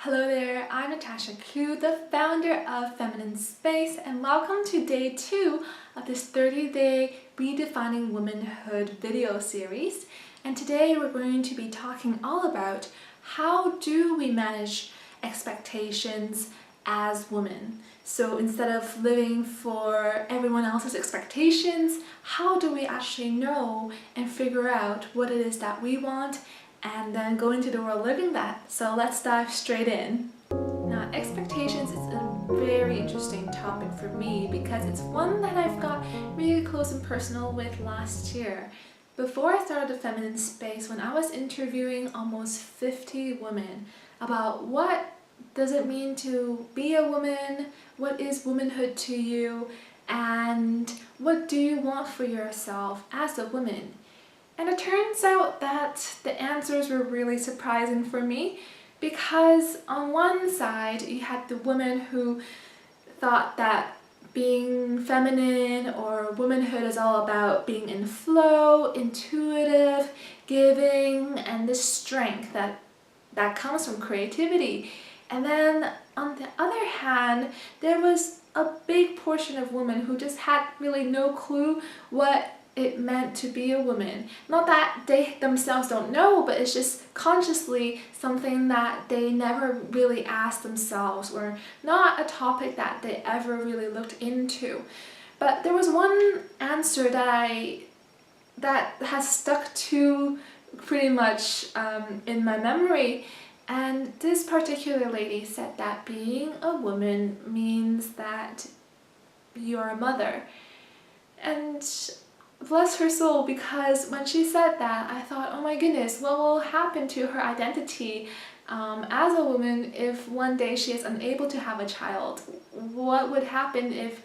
Hello there, I'm Natasha Koo, the founder of Feminine Space, and welcome to day 2 of this 30-day Redefining Womanhood video series. And today we're going to be talking all about how do we manage expectations as women. So instead of living for everyone else's expectations, how do we actually know and figure out what it is that we want and then go into the world living that. So let's dive straight in. Now, expectations is a very interesting topic for me because it's one that I've got really close and personal with last year. Before I started the Feminine Space, when I was interviewing almost 50 women about what does it mean to be a woman, what is womanhood to you, and what do you want for yourself as a woman. And it turns out that the answers were really surprising for me because on one side you had the women who thought that being feminine or womanhood is all about being in flow, intuitive, giving, and this strength that comes from creativity. And then on the other hand, there was a big portion of women who just had really no clue what it meant to be a woman. Not that they themselves don't know, but it's just consciously something that they never really asked themselves or not a topic that they ever really looked into. But there was one answer that has stuck to pretty much in my memory, and this particular lady said that being a woman means that you're a mother. And bless her soul, because when she said that, I thought, oh my goodness, what will happen to her identity as a woman if one day she is unable to have a child? What would happen if,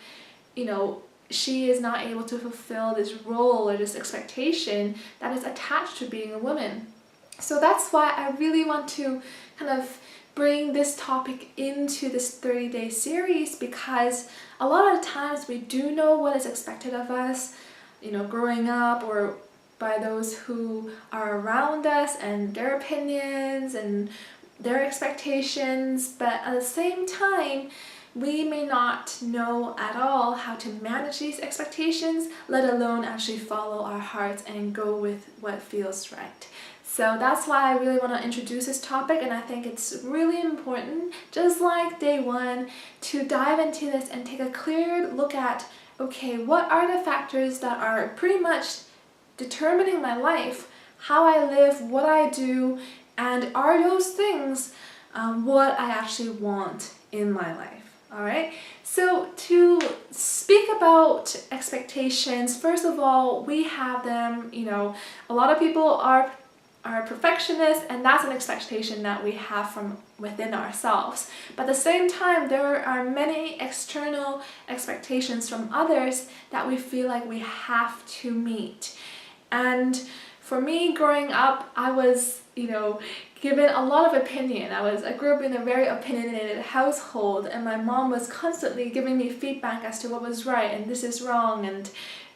she is not able to fulfill this role or this expectation that is attached to being a woman? So that's why I really want to kind of bring this topic into this 30-day series, because a lot of times we do know what is expected of us, growing up, or by those who are around us and their opinions and their expectations, but at the same time we may not know at all how to manage these expectations, let alone actually follow our hearts and go with what feels right. So that's why I really want to introduce this topic, and I think it's really important, just like day 1, to dive into this and take a clear look at, okay, what are the factors that are pretty much determining my life, how I live, what I do, and are those things what I actually want in my life? Alright, so to speak about expectations, first of all, we have them, a lot of people are perfectionists, and that's an expectation that we have from within ourselves. But at the same time, there are many external expectations from others that we feel like we have to meet. And for me, growing up, I was, given a lot of opinion. I grew up in a very opinionated household, and my mom was constantly giving me feedback as to what was right and this is wrong,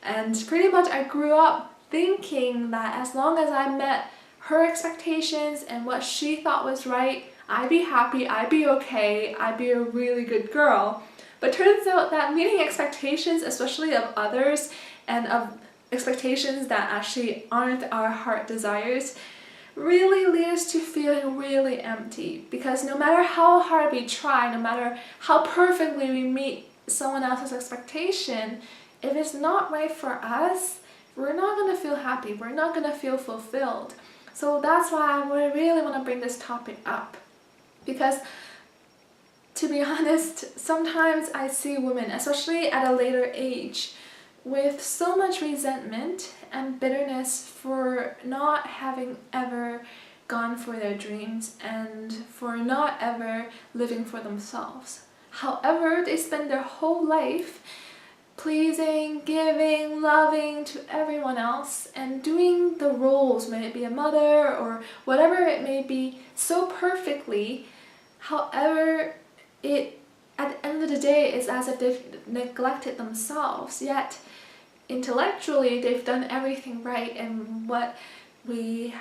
and pretty much I grew up thinking that as long as I met her expectations and what she thought was right, I'd be happy, I'd be okay, I'd be a really good girl. But turns out that meeting expectations, especially of others, and of expectations that actually aren't our heart desires, really lead us to feeling really empty. Because no matter how hard we try, no matter how perfectly we meet someone else's expectation, if it's not right for us, we're not going to feel happy, we're not going to feel fulfilled. So that's why I really want to bring this topic up, because to be honest, sometimes I see women, especially at a later age, with so much resentment and bitterness for not having ever gone for their dreams and for not ever living for themselves. However, they spend their whole life pleasing, giving, loving to everyone else, and doing the roles, may it be a mother or whatever it may be, so perfectly. However, it at the end of the day is as if they've neglected themselves, yet intellectually they've done everything right, and what we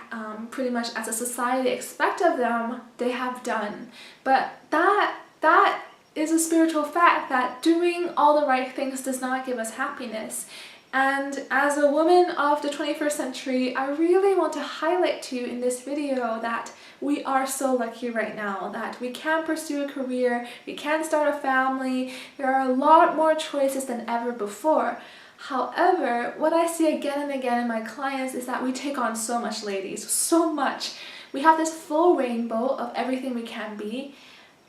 pretty much as a society expect of them, they have done. But that is a spiritual fact, that doing all the right things does not give us happiness. And as a woman of the 21st century, I really want to highlight to you in this video that we are so lucky right now, that we can pursue a career, we can start a family, there are a lot more choices than ever before. However, what I see again and again in my clients is that we take on so much, ladies, so much. We have this full rainbow of everything we can be,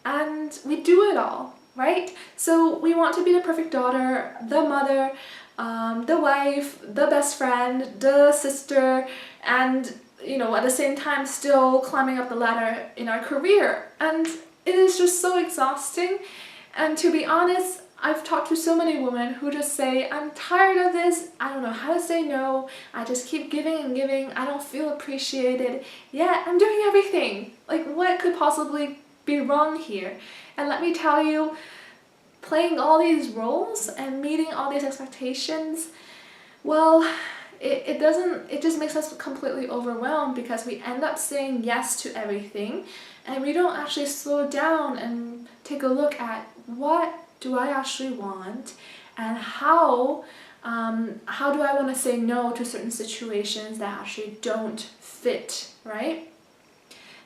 and we do it all, right? So we want to be the perfect daughter, the mother, the wife, the best friend, the sister, and at the same time still climbing up the ladder in our career. And it is just so exhausting. And to be honest, I've talked to so many women who just say, I'm tired of this, I don't know how to say no, I just keep giving and giving, I don't feel appreciated, yet I'm doing everything. Like, what could possibly be wrong here? And let me tell you, playing all these roles and meeting all these expectations, well, it just makes us completely overwhelmed, because we end up saying yes to everything and we don't actually slow down and take a look at what do I actually want, and how do I want to say no to certain situations that actually don't fit, right?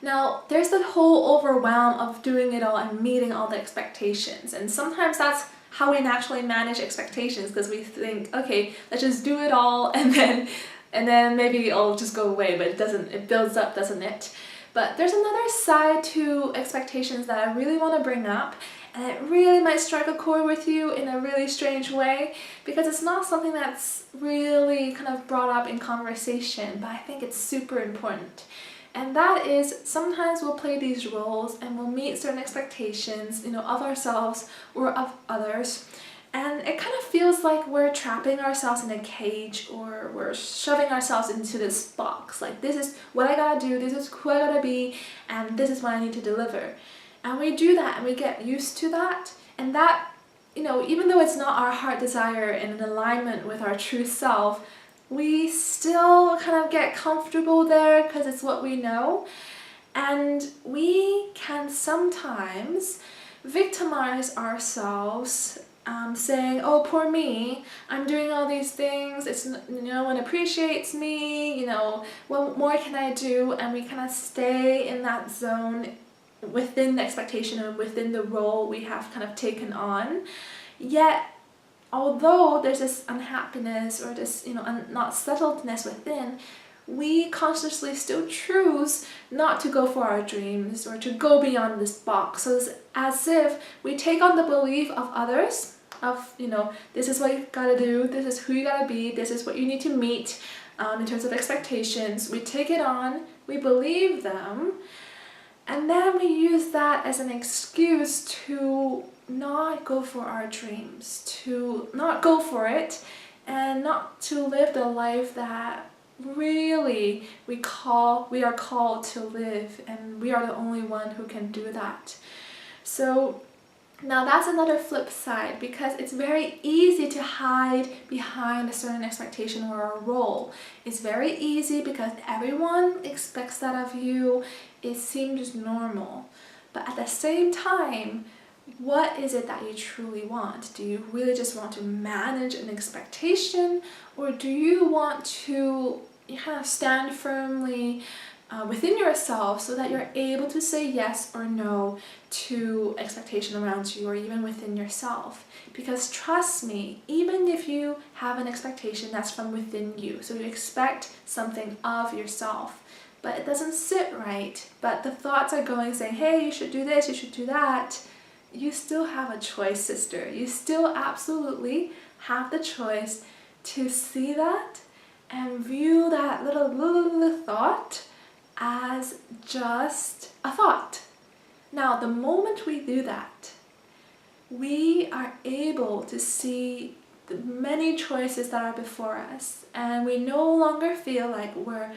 Now, there's the whole overwhelm of doing it all and meeting all the expectations, and sometimes that's how we naturally manage expectations, because we think, okay, let's just do it all and then maybe it'll just go away, but it builds up, doesn't it? But there's another side to expectations that I really want to bring up, and it really might strike a chord with you in a really strange way, because it's not something that's really kind of brought up in conversation, but I think it's super important. And that is, sometimes we'll play these roles and we'll meet certain expectations, of ourselves or of others. And it kind of feels like we're trapping ourselves in a cage, or we're shoving ourselves into this box. Like, this is what I gotta do, this is who I gotta be, and this is what I need to deliver. And we do that and we get used to that. And that, even though it's not our heart desire and in alignment with our true self, we still kind of get comfortable there because it's what we know. And we can sometimes victimize ourselves, saying, oh, poor me, I'm doing all these things, it's no one appreciates me, what more can I do? And we kind of stay in that zone within the expectation and within the role we have kind of taken on. Yet, although there's this unhappiness or this, not settledness within, we consciously still choose not to go for our dreams or to go beyond this box. So it's as if we take on the belief of others, of, this is what you gotta do, this is who you gotta be, this is what you need to meet in terms of expectations. We take it on, we believe them, and then we use that as an excuse to not go for our dreams, to not go for it, and not to live the life that really we are called to live, and we are the only one who can do that. So now that's another flip side, because it's very easy to hide behind a certain expectation or a role. It's very easy because everyone expects that of you. It seems normal. But at the same time, what is it that you truly want? Do you really just want to manage an expectation, or do you want to kind of stand firmly within yourself so that you're able to say yes or no to expectation around you, or even within yourself? Because trust me, even if you have an expectation that's from within you, so you expect something of yourself, but it doesn't sit right, but the thoughts are going saying, hey, you should do this, you should do that, you still have a choice, sister. You still absolutely have the choice to see that and view that little thought as just a thought. Now, the moment we do that, we are able to see the many choices that are before us, and we no longer feel like we're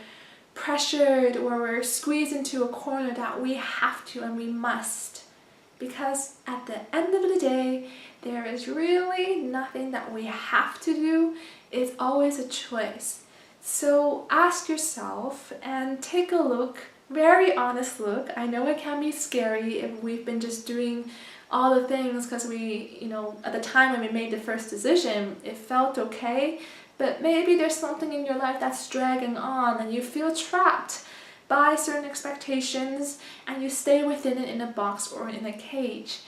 pressured or we're squeezed into a corner that we have to and we must. Because at the end of the day, there is really nothing that we have to do. It's always a choice. So ask yourself and take a look, very honest look. I know it can be scary if we've been just doing all the things because we, at the time when we made the first decision, it felt okay, but maybe there's something in your life that's dragging on and you feel trapped by certain expectations and you stay within it in a box or in a cage.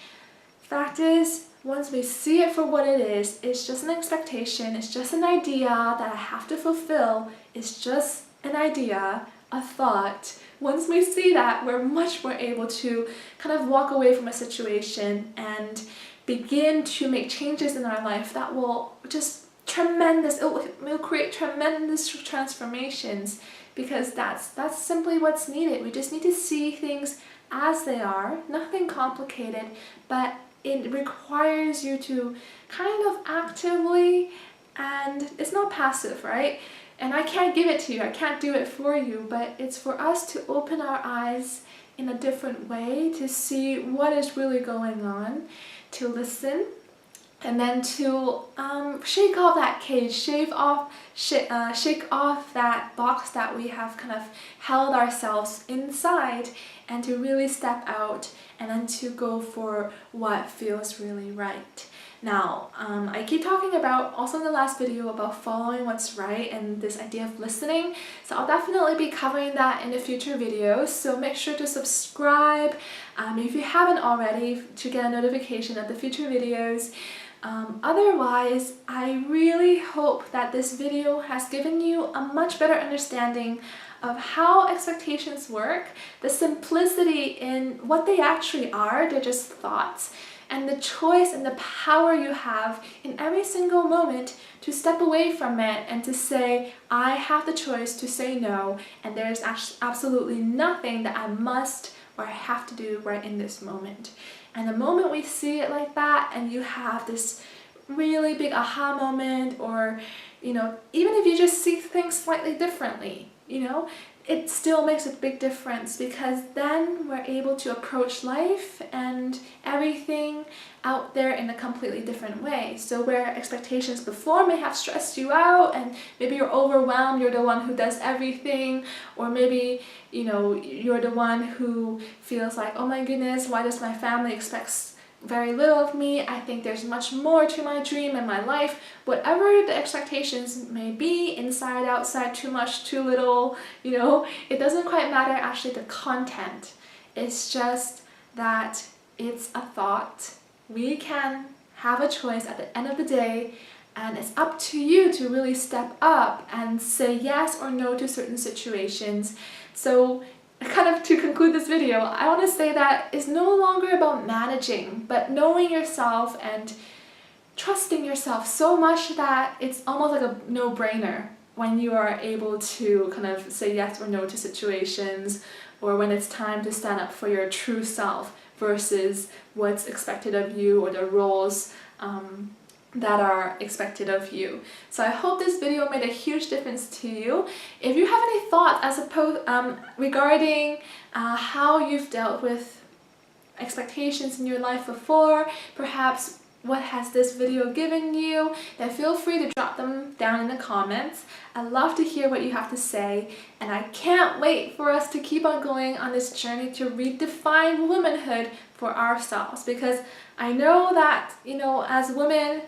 Fact is, once we see it for what it is, it's just an expectation, it's just an idea that I have to fulfill, it's just an idea, a thought. Once we see that, we're much more able to kind of walk away from a situation and begin to make changes in our life that will just it will create tremendous transformations, because that's simply what's needed. We just need to see things as they are, nothing complicated, but it requires you to kind of actively, and it's not passive, right? And I can't give it to you, I can't do it for you, but it's for us to open our eyes in a different way, to see what is really going on, to listen, and then to shake off that cage, shake off that box that we have kind of held ourselves inside, and to really step out and then to go for what feels really right. Now, I keep talking about, also in the last video, about following what's right and this idea of listening. So I'll definitely be covering that in the future videos. So make sure to subscribe if you haven't already, to get a notification of the future videos. Otherwise, I really hope that this video has given you a much better understanding of how expectations work, the simplicity in what they actually are, they're just thoughts, and the choice and the power you have in every single moment to step away from it and to say, I have the choice to say no, and there's absolutely nothing that I must or I have to do right in this moment. And the moment we see it like that, and you have this really big aha moment, or even if you just see things slightly differently, it still makes a big difference, because then we're able to approach life and everything out there in a completely different way. So where expectations before may have stressed you out, and maybe you're overwhelmed, you're the one who does everything, or maybe you're the one who feels like, oh my goodness, why does my family expect very little of me? I think there's much more to my dream and my life. Whatever the expectations may be, inside, outside, too much, too little, it doesn't quite matter actually the content. It's just that it's a thought. We can have a choice at the end of the day, and it's up to you to really step up and say yes or no to certain situations. So kind of to conclude this video, I want to say that it's no longer about managing, but knowing yourself and trusting yourself so much that it's almost like a no-brainer when you are able to kind of say yes or no to situations, or when it's time to stand up for your true self versus what's expected of you, or the roles that are expected of you. So I hope this video made a huge difference to you. If you have any thoughts regarding how you've dealt with expectations in your life before, perhaps what has this video given you, then feel free to drop them down in the comments. I'd love to hear what you have to say, and I can't wait for us to keep on going on this journey to redefine womanhood for ourselves, because I know that, as women,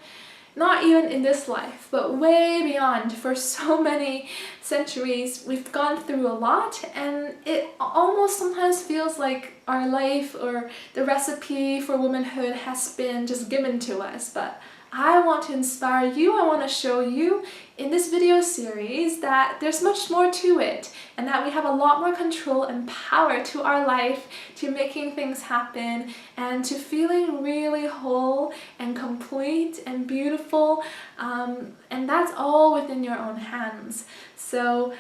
not even in this life, but way beyond, for so many centuries, we've gone through a lot, and it almost sometimes feels like our life or the recipe for womanhood has been just given to us. But I want to inspire you, I want to show you in this video series that there's much more to it, and that we have a lot more control and power to our life, to making things happen, and to feeling really whole and complete and beautiful, and that's all within your own hands. So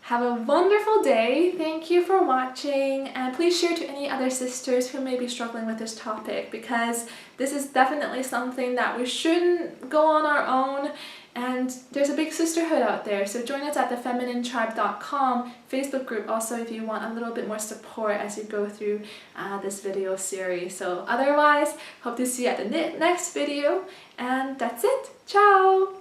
have a wonderful day. Thank you for watching, and please share to any other sisters who may be struggling with this topic, because this is definitely something that we shouldn't go on our own, and there's a big sisterhood out there. So join us at the femininetribe.com Facebook group also if you want a little bit more support as you go through this video series. So otherwise, hope to see you at the next video, and that's it. Ciao!